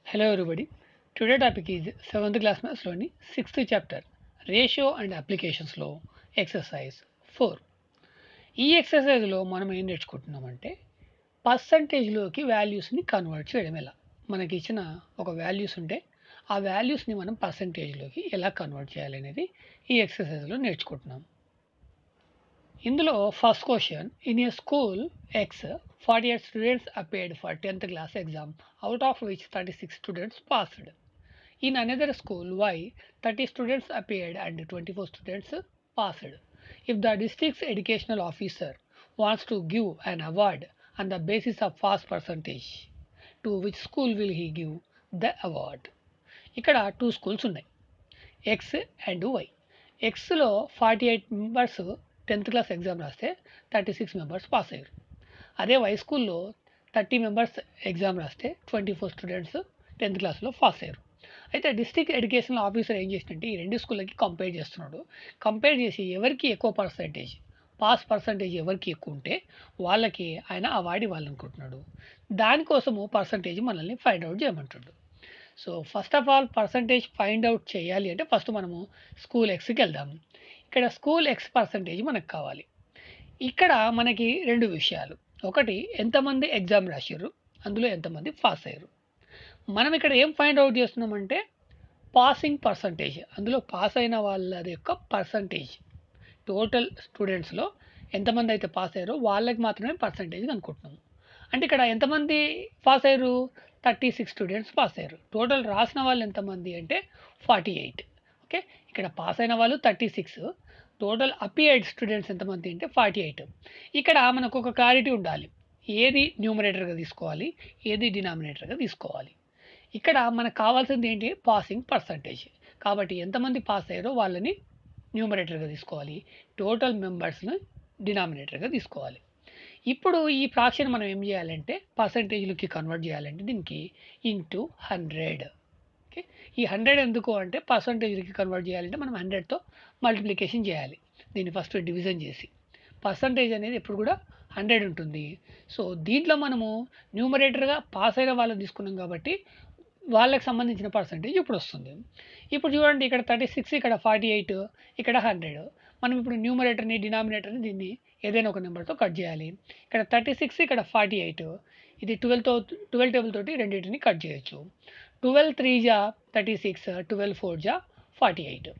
Hello everybody. Today topic is 7th class maths లోని 6th chapter ratio and applications లో exercise 4. ఈ exercise లో మనం ఏం నేర్చుకుంటున్నామంటే పర్సంటేజ్లోకి వాల్యూస్ని కన్వర్ట్ చేయడం ఎలా. మనకి ఇచ్చిన ఒక వాల్యూస్ ఉంటే ఆ వాల్యూస్ని మనం పర్సంటేజ్లోకి ఎలా కన్వర్ట్ చేయాలి అనేది ఈ ఎక్సర్సైజ్లో నేర్చుకుంటున్నాం. ఇందులో first question, in a school X 48 students appeared for 10th class exam, out of which 36 students passed. In another school Y 30 students appeared and 24 students passed. If the district's educational officer wants to give an award on the basis of pass percentage, to which school will he give the award? ఇక్కడ 2 schools ఉన్నాయి, X and Y. Xలో 48 members 10th class exam రాస్తే 36 members pass అయ్యారు. అదే why స్కూల్లో 30 members exam రాస్తే 24 students 10th క్లాస్లో pass అయ్యారు. అయితే డిస్ట్రిక్ట్ ఎడ్యుకేషనల్ ఆఫీసర్ ఏం చేసినట్టే ఈ రెండు స్కూళ్ళకి కంపేర్ చేస్తున్నాడు. కంపేర్ చేసి ఎవరికి ఎక్కువ పర్సంటేజ్, పాస్ పర్సంటేజ్ ఎవరికి ఎక్కువ ఉంటే వాళ్ళకి ఆయన అవార్డు ఇవ్వాలనుకుంటున్నాడు. దానికోసము పర్సంటేజ్ మనల్ని ఫైండ్ అవుట్ చేయమంటున్నాడు. So first of all percentage find out చేయాలి అంటే ఫస్ట్ మనము స్కూల్ ఎక్స్కి వెళ్దాం. ఇక్కడ స్కూల్ ఎక్స్ పర్సంటేజ్ మనకు కావాలి. ఇక్కడ మనకి రెండు విషయాలు, ఒకటి ఎంతమంది ఎగ్జామ్ రాశారు, అందులో ఎంతమంది పాస్ అయ్యారు. మనం ఇక్కడ ఏం ఫైండ్ అవుట్ చేస్తున్నామంటే పాసింగ్ పర్సంటేజ్, అందులో పాస్ అయిన వాళ్ళ యొక్క పర్సంటేజ్. టోటల్ స్టూడెంట్స్లో ఎంతమంది అయితే పాస్ అయ్యారో వాళ్ళకి మాత్రమే పర్సంటేజ్ అనుకుంటున్నాము. అంటే ఇక్కడ ఎంతమంది పాస్ అయ్యారు, 36 స్టూడెంట్స్ పాస్ అయ్యారు. టోటల్ రాసిన వాళ్ళు ఎంతమంది అంటే 48. ఓకే, ఇక్కడ పాస్ అయిన వాళ్ళు 36, టోటల్ అపియర్డ్ స్టూడెంట్స్ ఎంతమంది అంటే 48. ఇక్కడ మనకు ఒక క్లారిటీ ఉండాలి, ఏది న్యూమరేటర్గా తీసుకోవాలి, ఏది డినామినేటర్గా తీసుకోవాలి. ఇక్కడ మనకు కావాల్సింది ఏంటి, పాసింగ్ పర్సంటేజ్. కాబట్టి ఎంతమంది పాస్ అయ్యారో వాళ్ళని న్యూమరేటర్గా తీసుకోవాలి, టోటల్ మెంబర్స్ని డినామినేటర్గా తీసుకోవాలి. ఇప్పుడు ఈ ఫ్రాక్షన్ మనం ఏం చేయాలంటే పర్సంటేజ్లకి కన్వర్ట్ చేయాలంటే దీనికి ఇంటూ 100. ఓకే, ఈ 100 ఎందుకు అంటే పర్సంటేజ్లకి కన్వర్ట్ చేయాలంటే మనం 100తో మల్టిప్లికేషన్ చేయాలి. దీన్ని ఫస్ట్ డివిజన్ చేసి, పర్సంటేజ్ అనేది ఎప్పుడు కూడా 100 ఉంటుంది. సో దీంట్లో మనము న్యూమరేటర్గా పాస్ అయిన వాళ్ళని తీసుకున్నాం కాబట్టి వాళ్ళకి సంబంధించిన పర్సంటేజ్ ఇప్పుడు వస్తుంది. ఇప్పుడు చూడండి, ఇక్కడ 36, ఇక్కడ 48, ఇక్కడ 100. మనం ఇప్పుడు న్యూమరేటర్ని డినామినేటర్ని దీన్ని ఏదైనా ఒక నెంబర్తో కట్ చేయాలి. ఇక్కడ 36, ఇక్కడ 48, ఇది 12 టేబుల్ తోటి రెండింటిని కట్ చేయొచ్చు. 12 3 జా 36, 12 4 జా 48.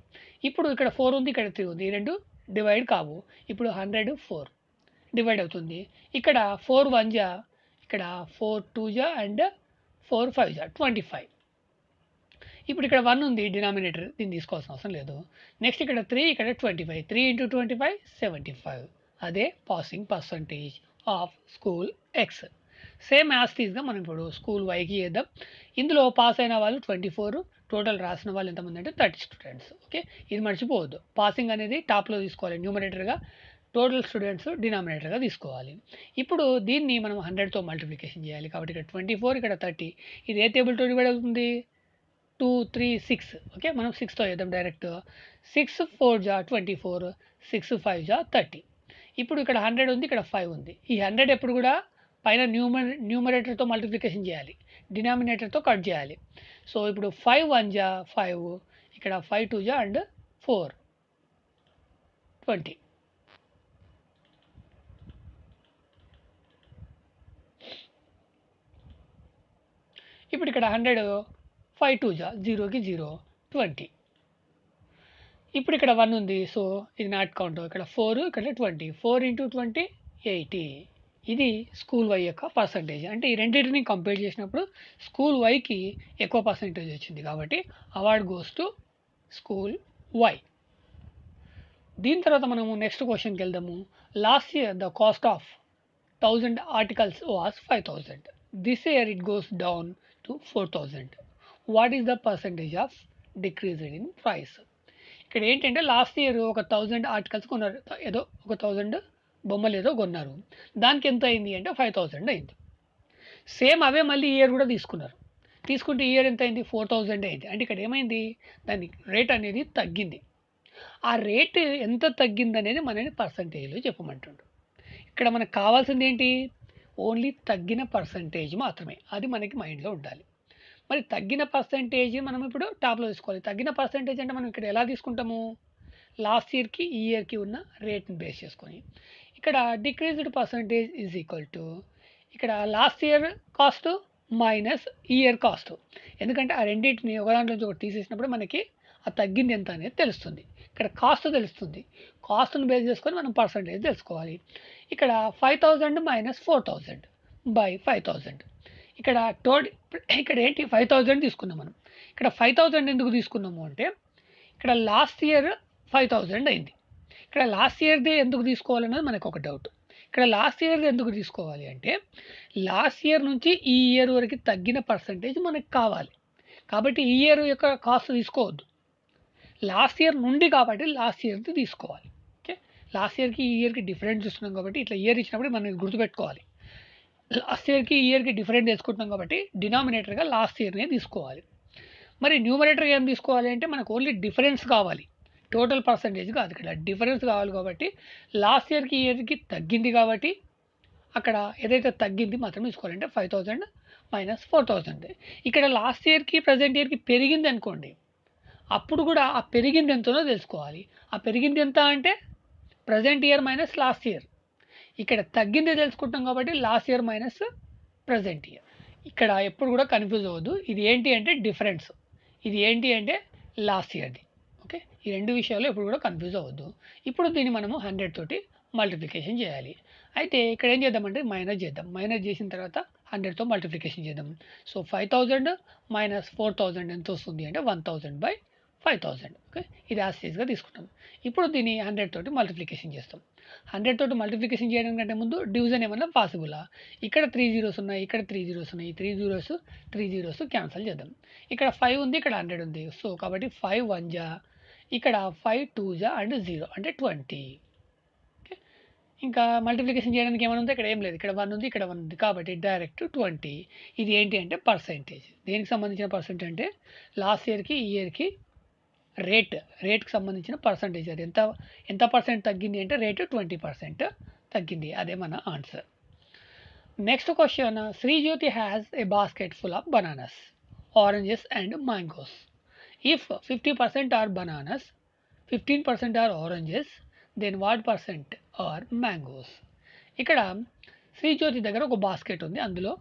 ఇప్పుడు ఇక్కడ 4 ఉంది, ఇక్కడ 3 ఉంది, ఈ రెండు డివైడ్ కావు. ఇప్పుడు 100 4 డివైడ్ అవుతుంది. ఇక్కడ 4 1 జా, ఇక్కడ 4 2 జా అండ్ 4 5 జా 25. ఇప్పుడు ఇక్కడ 1 ఉంది డినామినేటర్, దీన్ని తీసుకోవాల్సిన అవసరం లేదు. నెక్స్ట్ ఇక్కడ 3, ఇక్కడ 25, 3 × 25 75. అదే passing percentage of school X. Same యాస్టీస్గా మనం ఇప్పుడు స్కూల్ వైకి చేద్దాం. ఇందులో పాస్ అయిన వాళ్ళు 24, టోటల్ రాసిన వాళ్ళు ఎంతమంది అంటే 30 స్టూడెంట్స్. ఓకే, ఇది మర్చిపోవద్దు, పాసింగ్ అనేది టాప్లో తీసుకోవాలి న్యూమరేటర్గా, టోటల్ స్టూడెంట్స్ డినామినేటర్గా తీసుకోవాలి. ఇప్పుడు దీన్ని మనం 100తో మల్టిప్లికేషన్ చేయాలి. కాబట్టి ఇక్కడ 24, ఇక్కడ 30, ఇది ఏ టేబుల్తో డివైడ్ అవుతుంది, 2 3 6. ఓకే, మనం 6తో వేద్దాం డైరెక్ట్. 6 4 జా 24, 6 5 జా 30. ఇప్పుడు ఇక్కడ 100 ఉంది, ఇక్కడ 5 ఉంది. ఈ 100 ఎప్పుడు కూడా పైన న్యూమరేటర్తో మల్టిప్లికేషన్ చేయాలి, డినామినేటర్తో కట్ చేయాలి. సో ఇప్పుడు 5 1 జా 5, ఇక్కడ 5 2 జా అండ్ 4 20. ఇప్పుడు ఇక్కడ 100, 5 2 జా 0కి 0 20. ఇప్పుడు ఇక్కడ 1 ఉంది, సో ఇది నాట్ కౌంట్. ఇక్కడ 4, ఇక్కడ 20, 4 × 20 80. ఇది స్కూల్ వై యొక్క పర్సంటేజ్. అంటే ఈ రెండింటిని కంపేర్ చేసినప్పుడు స్కూల్ వైకి ఎక్కువ పర్సంటేజ్ వచ్చింది కాబట్టి award goes to school Y. దీని తర్వాత మనము నెక్స్ట్ క్వశ్చన్కి వెళ్దాము. Last year the cost of 1000 articles was 5000. This year it goes down to 4000. What is the percentage of decreased in price? ఇక్కడ ఏంటంటే లాస్ట్ ఇయర్ ఒక 1000 ఆర్టికల్స్ కొన్నారు, ఏదో ఒక 1000 బొమ్మలు ఏదో కొన్నారు, దానికి ఎంత అయింది అంటే 5000 అయింది. సేమ్ అవే మళ్ళీ ఇయర్ కూడా తీసుకున్నారు, తీసుకుంటే ఇయర్ ఎంత అయింది 4000 అయింది. అంటే ఇక్కడ ఏమైంది, దాని రేట్ అనేది తగ్గింది. ఆ రేటు ఎంత తగ్గింది అనేది మనని పర్సంటేజ్లో చెప్పమంటుండు. ఇక్కడ మనకు కావాల్సింది ఏంటి, ఓన్లీ తగ్గిన పర్సంటేజ్ మాత్రమే, అది మనకి మైండ్లో ఉండాలి. మరి తగ్గిన పర్సెంటేజ్ మనం ఇప్పుడు టాప్‌లో తీసుకోవాలి. తగ్గిన పర్సెంటేజ్ అంటే మనం ఇక్కడ ఎలా తీసుకుంటాము? లాస్ట్ ఇయర్‌కి, ఈ ఇయర్‌కి ఉన్న రేట్‌ని బేస్ చేసుకొని. ఇక్కడ decreased percentage is equal to ఇక్కడ లాస్ట్ ఇయర్ కాస్ట్ మైనస్ ఈ ఇయర్ కాస్ట్. ఎందుకంటే ఆ రెండిటిని ఒక దాంట్లో నుంచి ఒకటి తీసేసినప్పుడు మనకి ఆ తగ్గింది ఎంత అనేది తెలుస్తుంది. ఇక్కడ కాస్ట్ తెలుస్తుంది. కాస్ట్‌ని బేస్ చేసుకొని మనం పర్సెంటేజ్ తెలుసుకోవాలి. ఇక్కడ 5000 మైనస్ 4000 బై 5000. ఇక్కడ ఇక్కడ ఏంటి 5000 తీసుకున్నాం మనం. ఇక్కడ 5000 ఎందుకు తీసుకున్నాము అంటే ఇక్కడ లాస్ట్ ఇయర్ 5000 అయింది. ఇక్కడ లాస్ట్ ఇయర్‌ది ఎందుకు తీసుకోవాలన్నది మనకొక డౌట్. ఇక్కడ లాస్ట్ ఇయర్‌ది ఎందుకు తీసుకోవాలి అంటే లాస్ట్ ఇయర్ నుంచి ఈ ఇయర్ వరకు తగ్గిన పర్సెంటేజ్ మనకు కావాలి. కాబట్టి ఈ ఇయర్ యొక్క కాస్ట్ తీసుకోవద్దు. లాస్ట్ ఇయర్ నుండి కాబట్టి లాస్ట్ ఇయర్‌ది తీసుకోవాలి. ఓకే. లాస్ట్ ఇయర్‌కి ఈ ఇయర్‌కి డిఫరెన్స్ చూస్తున్నాం కాబట్టి ఇట్లా ఇయర్ ఇచ్చినప్పుడు మనం ఇది గుర్తుపెట్టుకోవాలి. లాస్ట్ ఇయర్‌కి ఈ ఇయర్‌కి డిఫరెంట్ తీసుకుంటున్నాం కాబట్టి డినామినేటర్‌గా లాస్ట్ ఇయర్‌నే తీసుకోవాలి. మరి న్యూమరేటర్ ఏం తీసుకోవాలి అంటే మనకు ఓన్లీ డిఫరెన్స్ కావాలి. టోటల్ పర్సెంటేజ్ కాదు. ఇక్కడ డిఫరెన్స్ కావాలి కాబట్టి లాస్ట్ ఇయర్‌కి ఈ ఇయర్‌కి తగ్గింది కాబట్టి అక్కడ ఏదైతే తగ్గింది మాత్రం తీసుకోవాలి. అంటే 5000 మైనస్ 4000. ఇక్కడ లాస్ట్ ఇయర్‌కి ప్రెజెంట్ ఇయర్‌కి పెరిగింది అనుకోండి. అప్పుడు కూడా ఆ పెరిగింది ఎంతనో తెలుసుకోవాలి. ఆ పెరిగింది ఎంత అంటే present year minus last year. ఇక్కడ తగ్గింది తెలుసుకుంటాం కాబట్టి last year minus present year. ఇక్కడ ఎప్పుడు కూడా కన్‌ఫ్యూజ్ అవ్వద్దు. ఇది ఏంటి అంటే డిఫరెన్స్. ఇది ఏంటి అంటే లాస్ట్ ఇయర్‌ది. ఓకే. ఈ 2 విషయాల్లో ఎప్పుడు కూడా కన్‌ఫ్యూజ్ అవ్వద్దు. ఇప్పుడు దీన్ని మనము 100 తోటి మల్టిప్లికేషన్ చేయాలి. అయితే ఇక్కడ ఏం చేద్దామంటే మైనస్ చేద్దాం. మైనస్ చేసిన తర్వాత 100తో మల్టిప్లికేషన్ చేద్దాం. సో 5000 మైనస్ 4000 ఎంత వస్తుంది అంటే 1000/5000. ఓకే. ఇది యాజ్ టీజ్‌గా తీసుకుంటాం. ఇప్పుడు దీన్ని 100 తోటి మల్టిప్లికేషన్ చేస్తాం. 100 తోటి మల్టిప్లికేషన్ చేయడం కంటే ముందు డివిజన్ ఏమన్నా పాసిబులా? ఇక్కడ 3 జీరోస్ ఉన్నాయి. ఇక్కడ 3 జీరోస్ ఉన్నాయి. 3 జీరోస్ క్యాన్సల్ చేద్దాం. ఇక్కడ 5 ఉంది. ఇక్కడ 100 ఉంది. సో కాబట్టి 5 1 జా ఇక్కడ 5 2 జా అండ్ 0 అంటే 20. ఓకే. ఇంకా మల్టిప్లికేషన్ చేయడానికి ఏమైనా ఉందా? ఇక్కడ ఏం లేదు. ఇక్కడ 1 ఉంది. ఇక్కడ 1 ఉంది. కాబట్టి డైరెక్ట్ 20. ఇది ఏంటి అంటే పర్సెంటేజ్. దేనికి సంబంధించిన పర్సెంట్ అంటే లాస్ట్ ఇయర్‌కి, ఈ ఇయర్‌కి రేట్‌కి సంబంధించిన పర్సెంటేజ్. అది ఎంత పర్సెంట్ తగ్గింది అంటే రేట్ 20% తగ్గింది. అదే మన answer. Next question Srijyoti has a basket full of bananas, oranges and mangoes. If 50% are bananas, 15% are oranges, then what percent are mangoes? ఇక్కడ శ్రీజ్యోతి దగ్గర ఒక బాస్కెట్ ఉంది. అందులో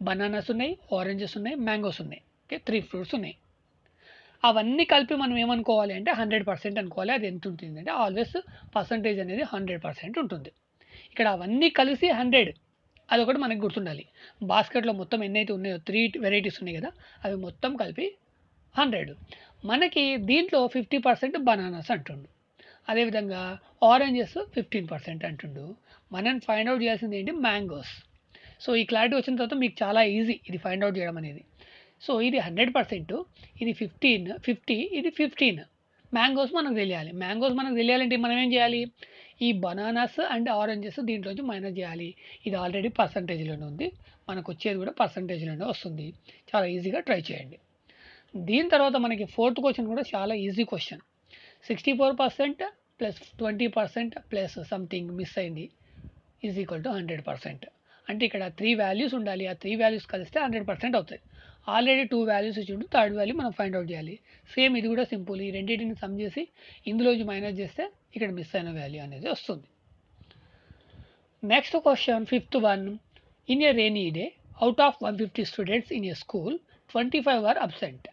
బనానాస్ ఉన్నాయి, ఆరెంజెస్ ఉన్నాయి, మ్యాంగోస్ ఉన్నాయి. ఓకే. 3 ఫ్రూట్స్ ఉన్నాయి. అవన్నీ కలిపి మనం ఏమనుకోవాలి అంటే 100% అనుకోవాలి. అది ఎంత ఉంటుంది అంటే ఆల్వేస్ పర్సెంటేజ్ అనేది 100% ఉంటుంది. ఇక్కడ అవన్నీ కలిసి 100 అదొకటి మనకు గుర్తుండాలి. బాస్కెట్‌లో మొత్తం ఎన్నైతే ఉన్నాయో 3 వెరైటీస్ ఉన్నాయి కదా! అవి మొత్తం కలిపి 100. మనకి దీంట్లో 50% బనానాస్ అంటుండు. అదేవిధంగా ఆరెంజెస్ 15% అంటుండు. మనం ఫైండ్ ఔట్ చేయాల్సింది ఏంటి మ్యాంగోస్. సో ఈ క్లారిటీ వచ్చిన తర్వాత మీకు చాలా ఈజీ ఇది ఫైండ్ ఔట్ చేయడం అనేది. సో ఇది 100%, ఇది 50, ఇది 15. మ్యాంగోస్ మనకు తెలియాలి. మ్యాంగోస్ మనకు తెలియాలంటే మనం ఏం చేయాలి? ఈ బనానాస్ అండ్ ఆరెంజెస్ దీంట్లోంచి మైనస్ చేయాలి. ఇది ఆల్రెడీ పర్సెంటేజ్‌లోనే ఉంది. మనకు వచ్చేది కూడా పర్సెంటేజ్‌లోనే వస్తుంది. చాలా ఈజీగా ట్రై చేయండి. దీని తర్వాత మనకి ఫోర్త్ క్వెషన్ కూడా చాలా easy question. 64% plus 20% plus something miss అయింది ఈజ్ ఈక్వల్ టు 100%. అంటే ఇక్కడ 3 వాల్యూస్ ఉండాలి. ఆ 3 వాల్యూస్ కలిస్తే 100% అవుతాయి. ఆల్రెడీ 2 వాల్యూస్ ఇచ్చిండు. థర్డ్ వాల్యూ మనం ఫైండ్ ఔట్ చేయాలి. సేమ్ ఇది కూడా సింపుల్. ఈ రెండింటిని సమ్ చేసి ఇందులోంచి మైనస్ చేస్తే ఇక్కడ మిస్ అయిన వాల్యూ అనేది వస్తుంది. Next question fifth one. In a rainy day out of 150 students in a school 25 are absent.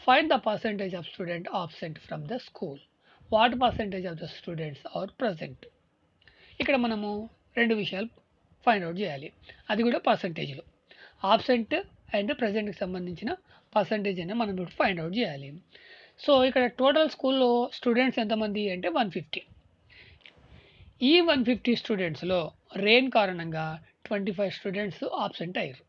Find the percentage of student absent from the school. What percentage of the students are present. ఇక్కడ మనము 2 విషయాలు find out చేయాలి. అది కూడా పర్సెంటేజ్‌లో. Absent and ప్రెజెంట్‌కి సంబంధించిన percentage అనేది మనం ఇప్పుడు ఫైండ్ ఔట్ చేయాలి. సో ఇక్కడ టోటల్ స్కూల్‌లో స్టూడెంట్స్ ఎంతమంది అంటే 150. ఈ 150 స్టూడెంట్స్‌లో రెయిన్ కారణంగా 25 స్టూడెంట్స్ ఆబ్సెంట్ అయ్యారు.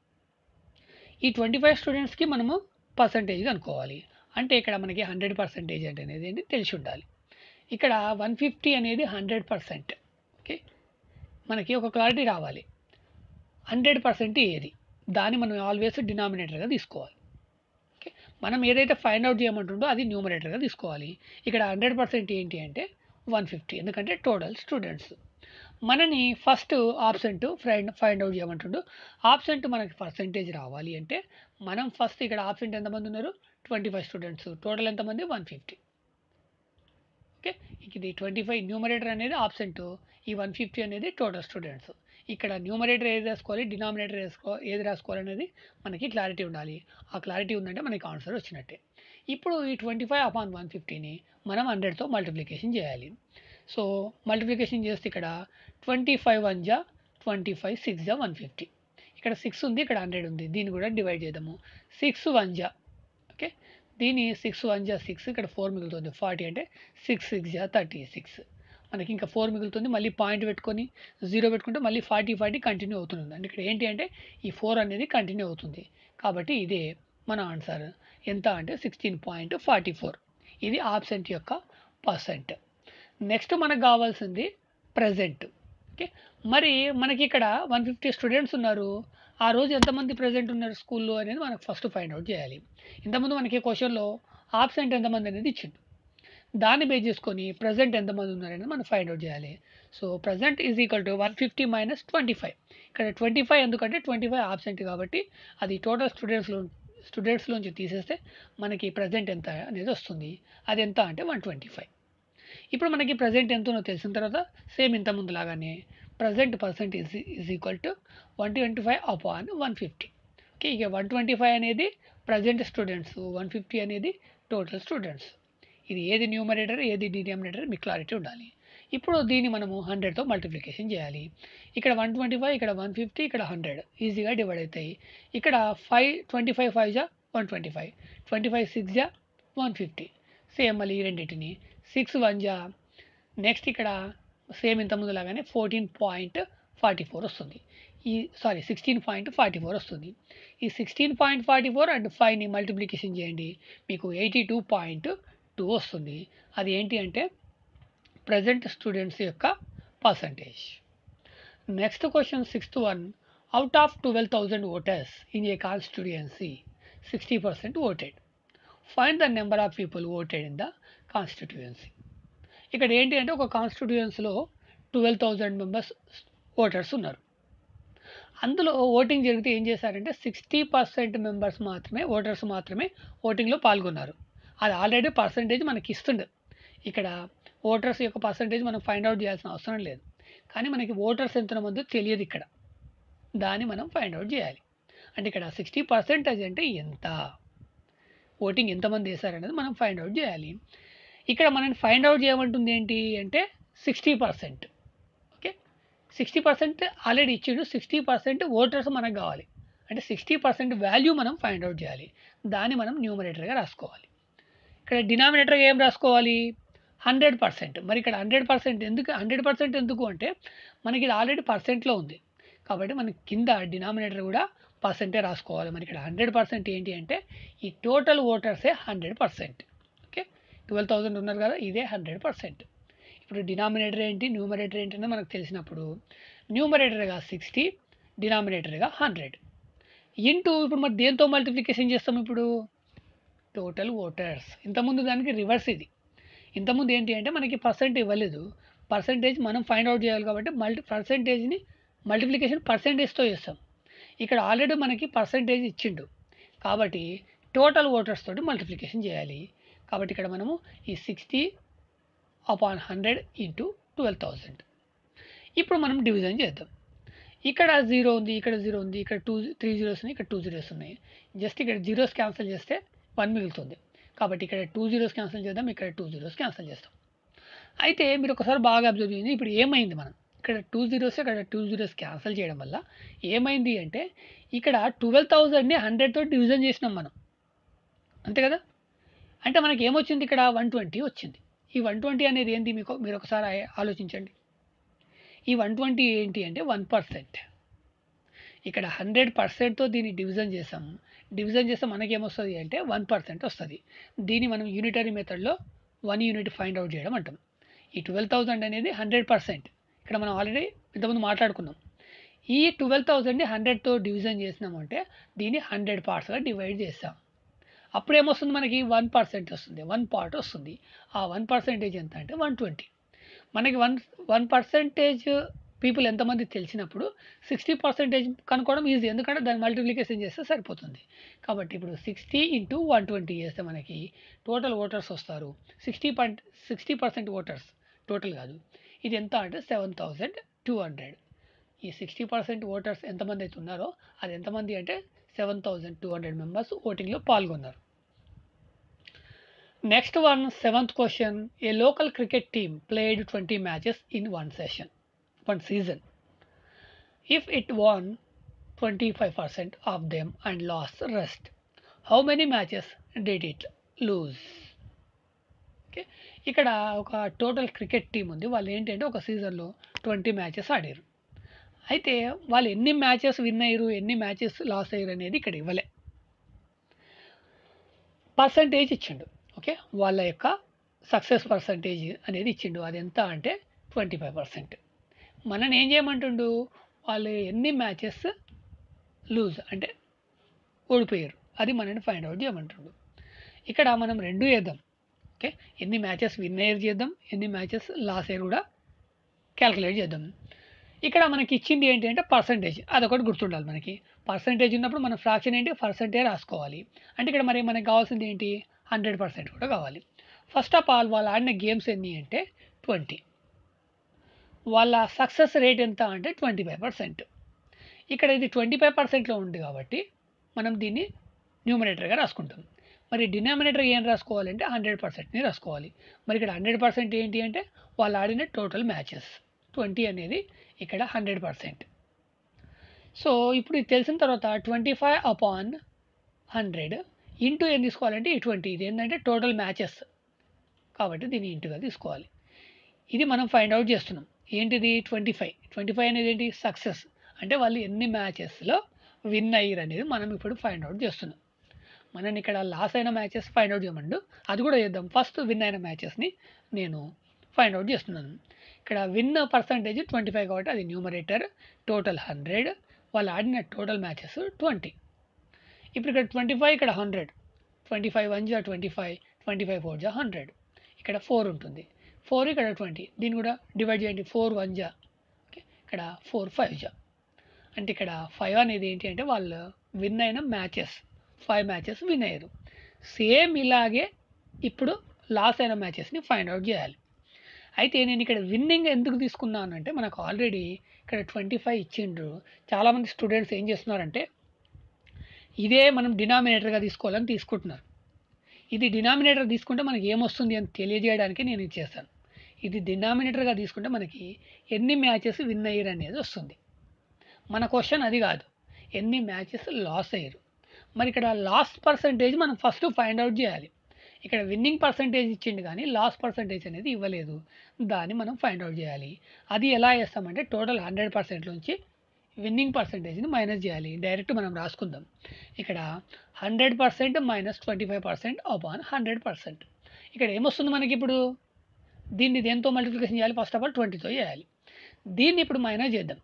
ఈ 25 స్టూడెంట్స్‌కి మనము పర్సెంటేజ్ కనుక్కోవాలి. అంటే ఇక్కడ మనకి 100% అంటే అనేది ఏంటి తెలిసి ఉండాలి. ఇక్కడ 150 అనేది 100%. ఓకే. మనకి ఒక క్లారిటీ రావాలి. 100% ఏది? దాన్ని మనం ఆల్వేస్ డినామినేటర్‌గా తీసుకోవాలి. ఓకే. మనం ఏదైతే ఫైండ్ ఔట్ చేయమంటుండో అది న్యూమరేటర్‌గా తీసుకోవాలి. ఇక్కడ 100% ఏంటి అంటే 150. ఎందుకంటే టోటల్ స్టూడెంట్స్. మనని ఫస్ట్ ఆబ్సెంట్ ఫైండ్ అవుట్ చేయమంటుండు. ఆబ్సెంట్ మనకి పర్సెంటేజ్ రావాలి అంటే మనం ఫస్ట్ ఇక్కడ ఆబ్సెంట్ ఎంతమంది ఉన్నారు? 25 స్టూడెంట్స్. టోటల్ ఎంతమంది? 150. ఓకే. ఇది 25 న్యూమరేటర్ అనేది ఆబ్సెంట్, ఈ 150 అనేది టోటల్ స్టూడెంట్స్. ఇక్కడ న్యూమరేటర్ ఏది రాసుకోవాలి, డినామినేటర్ ఏది రాసుకోవాలనేది మనకి క్లారిటీ ఉండాలి. ఆ క్లారిటీ ఉందంటే మనకి ఆన్సర్ వచ్చినట్టే. ఇప్పుడు ఈ 25/150ని మనం 100తో మల్టిప్లికేషన్ చేయాలి. సో మల్టిప్లికేషన్ చేస్తే ఇక్కడ 25 1 జా 25, 6 జా 150. ఇక్కడ 6 ఉంది, ఇక్కడ 100 ఉంది. దీన్ని కూడా డివైడ్ చేద్దాము. 6 1 జా, ఓకే, దీని 6 1 జా 6, ఇక్కడ 4 మిగులుతుంది. 40 అంటే 6 6 జా 36. మనకి ఇంకా 4 మిగులుతుంది. మళ్ళీ పాయింట్ పెట్టుకొని 0 పెట్టుకుంటే మళ్ళీ 40 కంటిన్యూ అవుతుంది. అంటే ఇక్కడ ఏంటి అంటే ఈ 4 అనేది కంటిన్యూ అవుతుంది. కాబట్టి ఇదే మన ఆన్సర్. ఎంత అంటే 16.44. ఇది ఆబ్సెంట్ యొక్క పర్సెంట్. నెక్స్ట్ మనకు కావాల్సింది ప్రెజెంట్. ఓకే, మరి మనకి ఇక్కడ 150 స్టూడెంట్స్ ఉన్నారు. ఆ రోజు ఎంతమంది ప్రెజెంట్ ఉన్నారు స్కూల్లో అనేది మనకు ఫస్ట్ ఫైండ్ అవుట్ చేయాలి. ఇంతకుముందు మనకి క్వశ్చన్లో ఆబ్సెంట్ ఎంతమంది అనేది ఇచ్చిండు. దాన్ని బేస్ చేసుకొని ప్రెజెంట్ ఎంతమంది ఉన్నారనేది మనం ఫైండ్ అవుట్ చేయాలి. So present is equal to 150 - 25. ఇక్కడ 25 ఎందుకంటే 25 ఆబ్సెంట్ కాబట్టి అది టోటల్ స్టూడెంట్స్లోంచి తీసేస్తే మనకి ప్రెజెంట్ ఎంత అనేది వస్తుంది. అది ఎంత అంటే 125. ఇప్పుడు మనకి ప్రెజెంట్ ఎంతనో తెలిసిన తర్వాత సేమ్ ఇంత ముందు లాగానే present percent is equal to 125/150. Okay, ఇక 125 అనేది ప్రెజెంట్ స్టూడెంట్స్, 150 అనేది టోటల్ స్టూడెంట్స్. ఇది ఏది న్యూమరేటర్ ఏది డినామినేటర్ మీకు క్లారిటీ ఉండాలి. ఇప్పుడు దీన్ని మనము 100తో మల్టిప్లికేషన్ చేయాలి. ఇక్కడ 125, ఇక్కడ 150, ఇక్కడ 100 ఈజీగా డివైడ్ అవుతాయి. ఇక్కడ 25 5 జా 125, 25 6 జా 150. సేమ్ మళ్ళీ ఈ రెండింటిని 6 1 జా, నెక్స్ట్ ఇక్కడ సేమ్ ఇంత ముందు లాగానే 14.44 వస్తుంది. 16.44 వస్తుంది. ఈ 16.44 అండ్ 5ని మల్టిప్లికేషన్ చేయండి, మీకు 82.2 వస్తుంది. అది ఏంటి అంటే ప్రెజెంట్ స్టూడెంట్స్ యొక్క percentage. Next question 6th one. Out of 12,000 voters in a constituency 60% voted. Find the number of people voted in the constituency. ఇక్కడ ఏంటి అంటే ఒక కాన్స్టిట్యుయెన్సీలో 12,000 మెంబర్స్ ఓటర్స్ ఉన్నారు. అందులో ఓటింగ్ జరిగితే ఏం చేశారంటే 60% మెంబర్స్ మాత్రమే, ఓటర్స్ మాత్రమే ఓటింగ్లో పాల్గొన్నారు. అది ఆల్రెడీ పర్సంటేజ్ మనకి ఇస్తుండే. ఇక్కడ ఓటర్స్ యొక్క పర్సంటేజ్ మనం ఫైండ్ అవుట్ చేయాల్సిన అవసరం లేదు. కానీ మనకి ఓటర్స్ ఎంతమందో తెలియదు ఇక్కడ. దాన్ని మనం ఫైండ్ అవుట్ చేయాలి. అంటే ఇక్కడ 60% అంటే ఎంత, ఓటింగ్ ఎంతమంది వేశారనేది మనం ఫైండ్ అవుట్ చేయాలి. ఇక్కడ మనం ఫైండ్ అవుట్ చేయమంటుంది ఏంటి అంటే 60%. ఓకే, 60% ఆల్రెడీ ఇచ్చిండు. 60% ఓటర్స్ మనకు కావాలి. అంటే 60% వాల్యూ మనం ఫైండ్ అవుట్ చేయాలి. దాన్ని మనం న్యూమరేటర్గా రాసుకోవాలి. ఇక్కడ డినామినేటర్గా ఏం రాసుకోవాలి? 100%. మరి ఇక్కడ 100% ఎందుకు 100% ఎందుకు అంటే మనకి ఇది ఆల్రెడీ పర్సెంట్లో ఉంది. కాబట్టి మనకి కింద డినామినేటర్ కూడా పర్సెంటే రాసుకోవాలి. మరి ఇక్కడ 100% ఏంటి అంటే ఈ టోటల్ ఓటర్సే 100%. ఓకే, 12,000 ఉన్నారు కదా, ఇదే 100%. ఇప్పుడు డినామినేటర్ ఏంటి న్యూమరేటర్ ఏంటి అనేది మనకు తెలిసినప్పుడు న్యూమరేటర్గా 60, డినామినేటర్గా 100 ఇంటూ ఇప్పుడు మరి దేంతో మల్టిప్లికేషన్ చేస్తాం? ఇప్పుడు టోటల్ ఓటర్స్. ఇంతకుముందు దానికి రివర్స్ ఇది. ఇంతకుముందు ఏంటి అంటే మనకి పర్సెంట్ ఇవ్వలేదు, పర్సెంటేజ్ మనం ఫైండ్ అవుట్ చేయాలి కాబట్టి పర్సెంటేజ్ని మల్టిప్లికేషన్ పర్సెంటేజ్తో చేస్తాం. ఇక్కడ ఆల్రెడీ మనకి పర్సెంటేజ్ ఇచ్చిండు కాబట్టి టోటల్ ఓటర్స్ తోటి మల్టిప్లికేషన్ చేయాలి. కాబట్టి ఇక్కడ మనము ఈ 60/100 ఇంటూ 12,000. ఇప్పుడు మనం డివిజన్ చేద్దాం. ఇక్కడ 0 ఉంది, ఇక్కడ 0 ఉంది, ఇక్కడ 3 zeros ఉన్నాయి, ఇక్కడ 2 zeros ఉన్నాయి. జస్ట్ ఇక్కడ జీరోస్ క్యాన్సిల్ చేస్తే 1 మిగులుతుంది. కాబట్టి ఇక్కడ 2 zeros క్యాన్సిల్ చేద్దాం, ఇక్కడ 2 zeros క్యాన్సిల్ చేస్తాం. అయితే మీరు ఒకసారి బాగా అబ్జర్వ్ చేయండి. ఇప్పుడు ఏమైంది, మనం ఇక్కడ 2 zeros ఇక్కడ 2 zeros క్యాన్సిల్ చేయడం వల్ల ఏమైంది అంటే ఇక్కడ 12,000ని 100తో డివిజన్ చేసినాం మనం, అంతే కదా. అంటే మనకి ఏమొచ్చింది, ఇక్కడ 120 వచ్చింది. ఈ 120 అనేది ఏంటి మీరు ఒకసారి ఆలోచించండి. ఈ 120 ఏంటి అంటే 1%. ఇక్కడ 100%తో దీన్ని డివిజన్ చేస్తాం. డివిజన్ చేస్తే మనకేమొస్తుంది అంటే 1% వస్తుంది. దీన్ని మనం యూనిటరీ మెథడ్లో 1 యూనిట్ ఫైండ్ అవుట్ చేయడం అంటాం. ఈ 12,000 అనేది 100%. ఇక్కడ మనం ఆల్రెడీ ఇంతకుముందు మాట్లాడుకున్నాం. ఈ 12,000ని 100తో డివిజన్ చేసినామంటే దీన్ని 100 పార్ట్స్గా డివైడ్ చేస్తాం. అప్పుడు ఏమొస్తుంది, మనకి 1% వస్తుంది, 1 పార్ట్ వస్తుంది. ఆ 1% ఎంత అంటే 120. మనకి 1% పీపుల్ ఎంతమంది తెలిసినప్పుడు 60% కనుక్కోవడం ఈజీ. ఎందుకంటే దాన్ని మల్టిప్లికేషన్ చేస్తే సరిపోతుంది. కాబట్టి ఇప్పుడు 60 ఇంటూ 120 చేస్తే మనకి టోటల్ ఓటర్స్ వస్తారు. 60% ఓటర్స్ టోటల్ కాదు. ఇది ఎంత అంటే 7200. ఈ 60% ఓటర్స్ ఎంతమంది అయితే ఉన్నారో అది ఎంతమంది అంటే 7200 మెంబర్స్ ఓటింగ్లో పాల్గొన్నారు. Next one, 7th question. A local cricket team played 20 matches in one season. If it won 25% of them and lost the rest, how many matches did it lose? Okay, ఇక్కడ ఒక టోటల్ క్రికెట్ టీం ఉంది. వాళ్ళు ఏంటంటే ఒక సీజన్లో 20 matches ఆడారు. అయితే వాళ్ళు ఎన్ని మ్యాచెస్ విన్ అయ్యారు, ఎన్ని మ్యాచెస్ లాస్ అయ్యారు అనేది ఇక్కడ ఇవ్వలే. పర్సంటేజ్ ఇచ్చిండు. ఓకే, వాళ్ళ యొక్క సక్సెస్ పర్సంటేజ్ అనేది ఇచ్చిండు. అది ఎంత అంటే 25%. మనని ఏం చేయమంటుండు, వాళ్ళు ఎన్ని మ్యాచెస్ లూజ్ అంటే ఓడిపోయారు అది మనని ఫైండ్ అవుట్ చేయమంటుండు. ఇక్కడ మనం రెండు చేద్దాం. ఓకే, ఎన్ని మ్యాచెస్ విన్ అయ్యారు చేద్దాం, ఎన్ని మ్యాచెస్ లాస్ అయ్యారు కూడా క్యాల్కులేట్ చేద్దాం. ఇక్కడ మనకి ఇచ్చింది ఏంటి అంటే పర్సంటేజ్, అదొకటి గుర్తుండాలి. మనకి పర్సంటేజ్ ఉన్నప్పుడు మన ఫ్రాక్షన్ ఏంటి, పర్సంటేజ్ రాసుకోవాలి. అంటే ఇక్కడ మరి మనకి కావాల్సింది ఏంటి, 100% కూడా కావాలి. ఫస్ట్ ఆఫ్ ఆల్ వాళ్ళు ఆడిన గేమ్స్ ఎన్ని అంటే 20. వాళ్ళ సక్సెస్ రేట్ ఎంత అంటే 25%. ఇక్కడ ఇది 25%లో ఉంది కాబట్టి మనం దీన్ని న్యూమరేటర్గా రాసుకుంటాం. మరి డినామినేటర్ ఏం రాసుకోవాలంటే 100%ని రాసుకోవాలి. మరి ఇక్కడ 100% ఏంటి అంటే వాళ్ళు ఆడిన టోటల్ మ్యాచెస్ 20 అనేది ఇక్కడ 100%. సో ఇప్పుడు ఇది తెలిసిన తర్వాత 25/100 ఇంటూ ఏం తీసుకోవాలంటే ఈ 20. ఇది ఏంటంటే టోటల్ మ్యాచెస్ కాబట్టి దీన్ని ఇంటుగా తీసుకోవాలి. ఇది మనం ఫైండ్ అవుట్ చేస్తున్నాం. ఏంటిది 25 అనేది ఏంటి, సక్సెస్ అంటే వాళ్ళు ఎన్ని మ్యాచెస్లో విన్ అయ్యారు అనేది మనం ఇప్పుడు ఫైండ్ అవుట్ చేస్తున్నాం. మనం ఇక్కడ లాస్ అయిన మ్యాచెస్ ఫైండ్ అవుట్ చేయమండు, అది కూడా చేద్దాం. ఫస్ట్ విన్ అయిన మ్యాచెస్ని నేను ఫైండ్ అవుట్ చేస్తున్నాను. ఇక్కడ విన్ పర్సంటేజ్ 25 కాబట్టి అది న్యూమరేటర్, టోటల్ 100, వాళ్ళు ఆడిన టోటల్ మ్యాచెస్ 20. ఇప్పుడు ఇక్కడ 25, ఇక్కడ 100, 25 1 జా 25, 25 4 జా 100, ఇక్కడ 4 ఉంటుంది, 4 ఇక్కడ 20, దీన్ని కూడా డివైడ్ చేయండి. 4 1 జా, ఓకే, ఇక్కడ 4 5 జా, అంటే ఇక్కడ 5 అనేది ఏంటి అంటే వాళ్ళు విన్ అయిన మ్యాచెస్, 5 మ్యాచెస్ విన్ అయ్యారు. సేమ్ ఇలాగే ఇప్పుడు లాస్ అయిన మ్యాచెస్ని ఫైండ్ అవుట్ చేయాలి. అయితే నేను ఇక్కడ విన్నింగ్ ఎందుకు తీసుకున్నాను అంటే మనకు ఆల్రెడీ ఇక్కడ 25 ఇచ్చిండ్రు. చాలామంది స్టూడెంట్స్ ఏం చేస్తున్నారంటే ఇదే మనం డినామినేటర్గా తీసుకోవాలని తీసుకుంటున్నారు. ఇది డినామినేటర్ తీసుకుంటే మనకి ఏమొస్తుంది అని తెలియజేయడానికి నేను ఇది చేస్తాను. ఇది డినామినేటర్గా తీసుకుంటే మనకి ఎన్ని మ్యాచెస్ విన్ అయ్యారు అనేది వస్తుంది. మన క్వశ్చన్ అది కాదు, ఎన్ని మ్యాచెస్ లాస్ అయ్యారు. మరి ఇక్కడ లాస్ట్ పర్సంటేజ్ మనం ఫస్ట్ ఫైండ్ అవుట్ చేయాలి. ఇక్కడ విన్నింగ్ పర్సంటేజ్ ఇచ్చిండు కానీ లాస్ట్ పర్సంటేజ్ అనేది ఇవ్వలేదు, దాన్ని మనం ఫైండ్ అవుట్ చేయాలి. అది ఎలా చేస్తామంటే టోటల్ 100% నుంచి విన్నింగ్ పర్సంటేజ్ని మైనస్ చేయాలి. డైరెక్ట్ మనం రాసుకుందాం. ఇక్కడ 100% మైనస్ 25% అపాన్ 100%. ఇక్కడ ఏమొస్తుంది మనకి ఇప్పుడు, దీన్ని దేంతో మల్టిప్లికేషన్ చేయాలి, ఫస్ట్ ఆఫ్ ఆల్ 20తో చేయాలి. దీన్ని ఇప్పుడు మైనస్ చేద్దాం.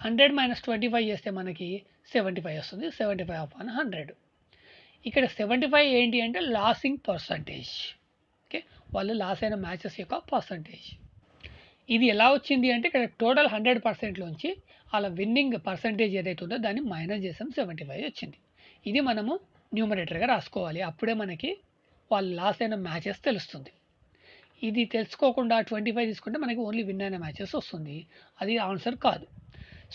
100 మైనస్ 25 చేస్తే మనకి 75 వస్తుంది. 75/100. ఇక్కడ 75 ఏంటి అంటే లాసింగ్ పర్సంటేజ్. ఓకే, వాళ్ళు లాస్ అయిన మ్యాచెస్ యొక్క పర్సంటేజ్. ఇది ఎలా వచ్చింది అంటే ఇక్కడ టోటల్ 100%లోంచి వాళ్ళ విన్నింగ్ పర్సంటేజ్ ఏదైతే ఉందో దాన్ని మైనస్ చేసాం, 75 వచ్చింది. ఇది మనము న్యూమరేటర్గా రాసుకోవాలి. అప్పుడే మనకి వాళ్ళు లాస్ అయిన మ్యాచెస్ తెలుస్తుంది. ఇది తెలుసుకోకుండా 25 తీసుకుంటే మనకి ఓన్లీ విన్ అయిన మ్యాచెస్ వస్తుంది, అది ఆన్సర్ కాదు.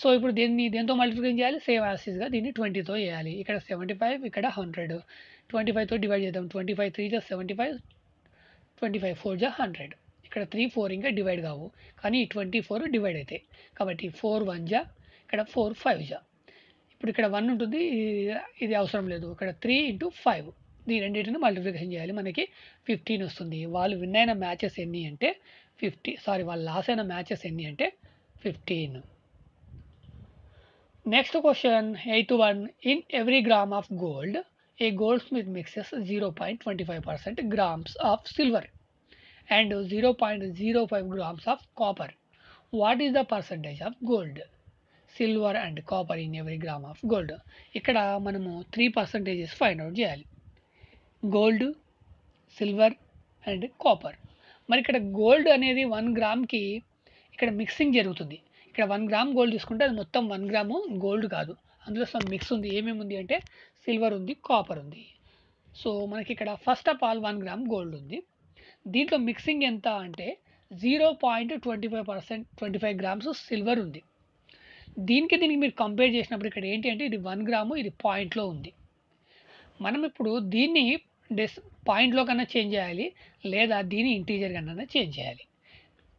సో ఇప్పుడు దేంతో మల్టిప్లికేషన్ చేయాలి, సేమ్ యాసిస్గా దీన్ని 20తో చేయాలి. ఇక్కడ 75, ఇక్కడ 100, 25తో డివైడ్ చేద్దాం. 25 3 జా 75, 25 4 జా 100, ఇక్కడ 3 4 ఇంకా డివైడ్ కావు కానీ 24 డివైడ్ అవుతాయి కాబట్టి 4 1 జా, ఇక్కడ 4 5 జా. ఇప్పుడు ఇక్కడ 1 ఉంటుంది, ఇది అవసరం లేదు. ఇక్కడ 3 × 5 ఈ రెండింటిని మల్టిప్లికేషన్ చేయాలి, మనకి 15 వస్తుంది. వాళ్ళు విన్ అయిన మ్యాచెస్ ఎన్ని అంటే వాళ్ళు లాస్ అయిన మ్యాచెస్ ఎన్ని అంటే 15. Next question 8th one. In every gram of gold, a goldsmith mixes 0.25% grams of silver and 0.05 grams of copper. What is the percentage of gold, silver and copper in every gram of gold? ఇక్కడ మనము 3 percentages find out చేయాలి. Gold, silver and copper. మరి ఇక్కడ gold అనేది 1 గ్రామ్‌కి ఇక్కడ mixing జరుగుతుంది. ఇక్కడ 1 gram gold తీసుకుంటే అది మొత్తం 1 గ్రాము గోల్డ్ కాదు. అందులో సమ్ మిక్స్ ఉంది. ఏమేమి ఉంది అంటే సిల్వర్ ఉంది, కాపర్ ఉంది. సో, మనకి ఇక్కడ first of all 1 gram gold ఉంది. దీంట్లో మిక్సింగ్ ఎంత అంటే 0.25% 25 గ్రామ్స్ సిల్వర్ ఉంది. దీనికి మీరు కంపేర్ చేసినప్పుడు ఇక్కడ ఏంటి అంటే ఇది 1 గ్రాము, ఇది పాయింట్‌లో ఉంది. మనం ఇప్పుడు దీన్ని పాయింట్‌లో కన్నా చేంజ్ చేయాలి. లేదా దీన్ని ఇంటీజర్ కన్నా చేంజ్ చేయాలి.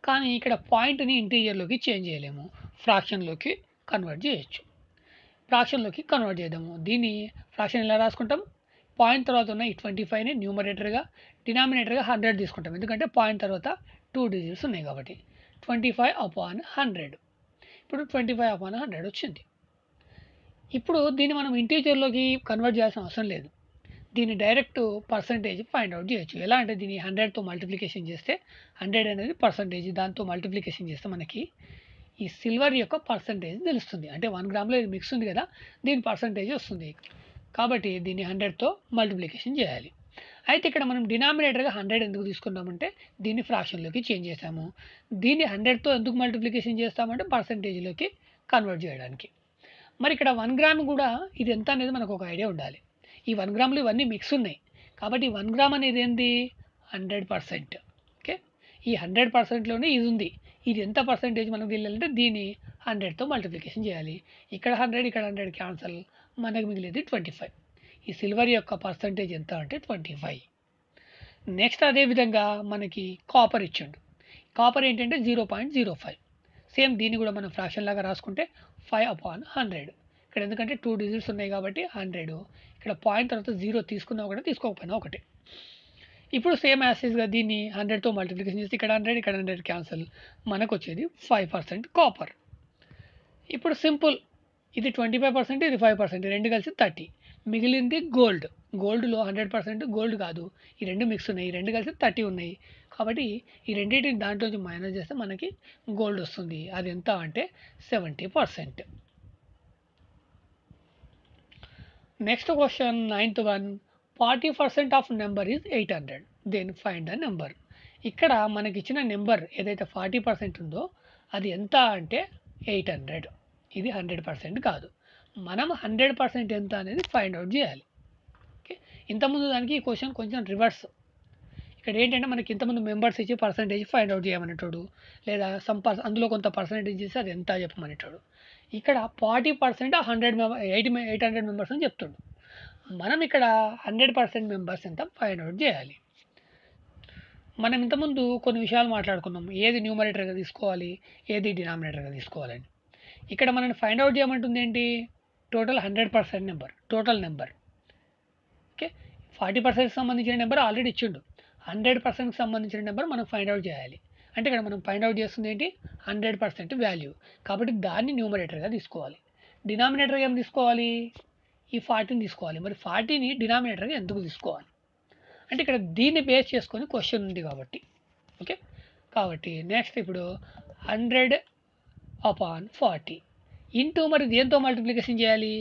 కానీ ఇక్కడ పాయింట్‌ని ఇంటీజర్‌లోకి చేంజ్ చేయలేము. ఫ్రాక్షన్‌లోకి కన్వర్ట్ చేయొచ్చు. ఫ్రాక్షన్‌లోకి కన్వర్ట్ చేద్దాము. దీన్ని ఫ్రాక్షన్ ఎలా రాసుకుంటాం? పాయింట్ తర్వాత ఉన్న ఈ 25ని న్యూమరేటర్‌గా, డినామినేటర్‌గా 100 తీసుకుంటాం. ఎందుకంటే పాయింట్ తర్వాత 2 డిజిట్స్ ఉన్నాయి కాబట్టి. 25/100. ఇప్పుడు 25/100 వచ్చింది. ఇప్పుడు దీన్ని మనం ఇంటీజర్‌లోకి కన్వర్ట్ చేయాల్సిన అవసరం లేదు. దీన్ని డైరెక్ట్ పర్సెంటేజ్ ఫైండ్ అవుట్ చేయొచ్చు. ఎలా అంటే దీన్ని 100తో మల్టిప్లికేషన్ చేస్తే 100 అనేది పర్సెంటేజ్, దాంతో మల్టిప్లికేషన్ చేస్తే మనకి ఈ సిల్వర్ యొక్క పర్సెంటేజ్ తెలుస్తుంది. అంటే 1 గ్రామ్‌లో ఇది మిక్స్ ఉంది కదా! దీని పర్సెంటేజ్ వస్తుంది. కాబట్టి దీన్ని 100తో మల్టిప్లికేషన్ చేయాలి. అయితే ఇక్కడ మనం డినామినేటర్‌గా 100 ఎందుకు తీసుకున్నామంటే దీన్ని ఫ్రాక్షన్‌లోకి చేంజ్ చేసాము. దీన్ని 100తో ఎందుకు మల్టిప్లికేషన్ చేస్తామంటే పర్సెంటేజ్‌లోకి కన్వర్ట్ చేయడానికి. మరి ఇక్కడ 1 గ్రామ్ కూడా ఇది ఎంత అనేది మనకు ఒక ఐడియా ఉండాలి. ఈ 1 గ్రామ్‌లో ఇవన్నీ మిక్స్ ఉన్నాయి. కాబట్టి 1 గ్రామ్ అనేది ఏంది? 100%. ఓకే. ఈ 100%లోనే ఇది ఉంది. ఇది ఎంత పర్సెంటేజ్ మనకు తెలియాలంటే దీన్ని 100తో మల్టిప్లికేషన్ చేయాలి. ఇక్కడ 100, ఇక్కడ 100 క్యాన్సల్. మనకు మిగిలేది 25. ఈ సిల్వర్ యొక్క పర్సెంటేజ్ ఎంత అంటే 25. నెక్స్ట్ అదే విధంగా మనకి కాపర్ ఇచ్చిండు. కాపర్ ఏంటంటే 0.05. సేమ్ దీన్ని కూడా మనం ఫ్రాక్షన్ లాగా రాసుకుంటే 5/100. ఇక్కడ ఎందుకంటే 2 డిజిట్స్ ఉన్నాయి కాబట్టి 100. ఇక్కడ పాయింట్ తర్వాత 0 తీసుకున్నా ఒకటే, తీసుకోకపోయినా ఒకటే. ఇప్పుడు సేమ్ యాసిస్‌గా దీన్ని 100తో మల్టిప్లికేషన్ చేస్తే ఇక్కడ 100, ఇక్కడ 100 క్యాన్సల్. మనకొచ్చేది 5% కాపర్. ఇప్పుడు సింపుల్. ఇది 25%, ఇది 5%. 2 కలిసి 30. మిగిలింది గోల్డ్. గోల్డ్‌లో 100% గోల్డ్ కాదు. ఈ 2 మిక్స్ ఉన్నాయి. ఈ 2 కలిసి 30 ఉన్నాయి. కాబట్టి ఈ రెండిటిని దాంట్లోంచి మైనస్ చేస్తే మనకి గోల్డ్ వస్తుంది. అది ఎంత అంటే 70%. Next question 9th one. 40% of number is 800. Then find the number. ఇక్కడ మనకిచ్చిన నెంబర్ ఏదైతే 40% ఉందో అది ఎంత అంటే 800. ఇది 100% కాదు. మనం 100% ఎంత అనేది ఫైండ్ అవుట్ చేయాలి. ఓకే. ఇంతకుముందు దానికి ఈ క్వెషన్ కొంచెం రివర్స్. ఇక్కడ ఏంటంటే మనకి ఇంతకుముందు మెంబర్స్ ఇచ్చి పర్సెంటేజ్ ఫైండ్ అవుట్ చేయమనేటోడు. లేదా అందులో కొంత పర్సెంటేజ్ ఇస్తే అది ఎంత చెప్పమనేటోడు. ఇక్కడ 40% 800 మెంబర్స్ అని చెప్తుండు. మనం ఇక్కడ 100% మెంబర్స్ ఎంత ఫైండ్ అవుట్ చేయాలి. మనం ఇంతకుముందు కొన్ని విషయాలు మాట్లాడుకున్నాం. ఏది న్యూమరేటర్‌గా తీసుకోవాలి, ఏది డినామినేటర్‌గా తీసుకోవాలని. ఇక్కడ మనల్ని ఫైండ్ అవుట్ చేయమంటుంది ఏంటి? Total 100% number, total number. Okay. 40%కి సంబంధించిన నెంబర్ ఆల్రెడీ ఇచ్చిండు. 100%కి సంబంధించిన నెంబర్ మనం ఫైండ్ అవుట్ చేయాలి. అంటే ఇక్కడ మనం ఫైండ్ అవుట్ చేస్తుంది ఏంటి? 100% వాల్యూ. కాబట్టి దాన్ని న్యూమరేటర్‌గా తీసుకోవాలి. డినామినేటర్‌గా ఏం తీసుకోవాలి? ఈ 40ని తీసుకోవాలి. మరి 40ని డినామినేటర్‌గా ఎందుకు తీసుకోవాలి? అంటే ఇక్కడ దీన్ని బేస్ చేసుకొని క్వెషన్ ఉంది కాబట్టి. ఓకే. కాబట్టి నెక్స్ట్ ఇప్పుడు 100/40 ఇంటూ మరి దేంతో మల్టిప్లికేషన్ చేయాలి?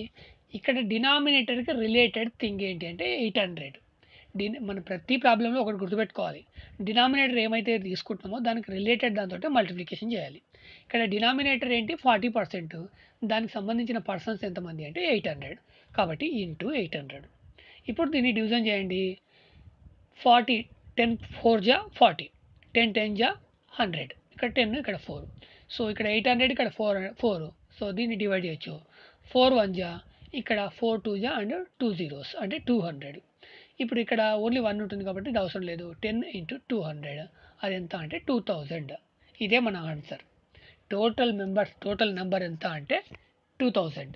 ఇక్కడ డినామినేటర్‌కి రిలేటెడ్ థింగ్ ఏంటి అంటే 800. మన ప్రతి ప్రాబ్లమ్‌లో ఒకటి గుర్తుపెట్టుకోవాలి. డినామినేటర్ ఏమైతే తీసుకుంటున్నామో దానికి రిలేటెడ్ దాంతోటే మల్టిప్లికేషన్ చేయాలి. ఇక్కడ డినామినేటర్ ఏంటి? 40%. దానికి సంబంధించిన పర్సన్స్ ఎంతమంది అంటే 800. కాబట్టి ఇంటూ 800. ఇప్పుడు దీన్ని డివిజన్ చేయండి. 40 10 4 జా 40. 10 10 జా 100. ఇక్కడ 10, ఇక్కడ 4. సో ఇక్కడ 800, ఇక్కడ 4. సో దీన్ని డివైడ్ చేయొచ్చు. 4 1 జా, ఇక్కడ 4 2 జా అండ్ 2 zeros అంటే 200. ఇప్పుడు ఇక్కడ ఓన్లీ 1 ఉంటుంది కాబట్టి ఇది అవసరం లేదు. 10 × 200 అది ఎంత అంటే 2000. ఇదే మన ఆన్సర్. టోటల్ నెంబర్ ఎంత అంటే 2000.